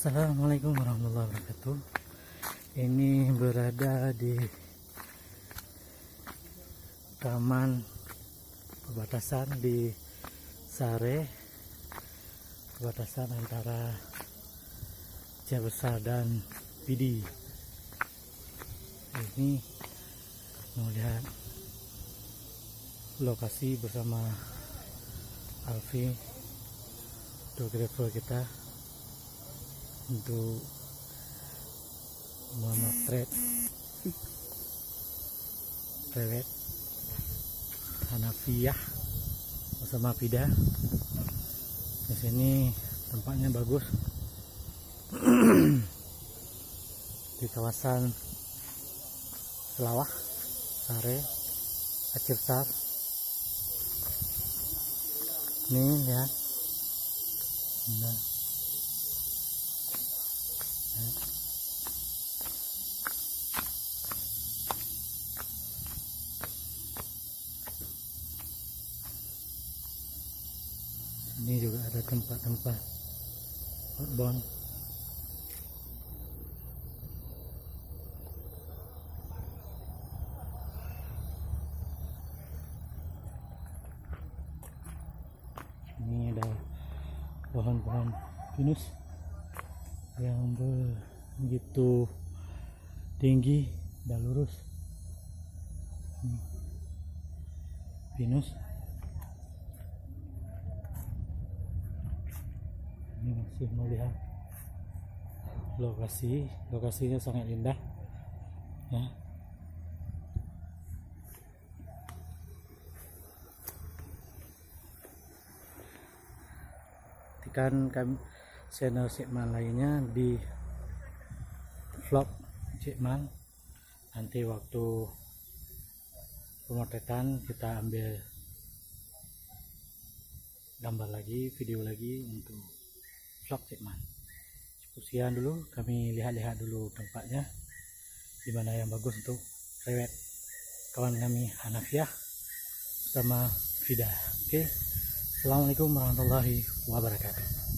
Assalamualaikum warahmatullahi wabarakatuh. Ini berada di taman perbatasan di Sare, perbatasan antara Cibesar dan Pidi. Ini mau lihat lokasi bersama Alfi, fotografer kita, untuk memotret rewet Hanafiah bersama Pida. Di sini tempatnya bagus di kawasan Selawah, Sare, Acibesar. Nih ya. Nah. Ini juga ada tempat-tempat outbound. Ini ada pohon-pohon pinus yang begitu tinggi dan lurus. Pinus. Ini masih melihat lokasinya sangat indah ya. Kan kami channel Cikman lainnya di vlog Cikman. Nanti waktu pemotretan kita ambil gambar lagi, video lagi untuk vlog Cikman. Sekian dulu, kami lihat-lihat dulu tempatnya dimana yang bagus untuk rewet kawan kami Hanafiah sama Fida. Oke. Assalamualaikum warahmatullahi wabarakatuh.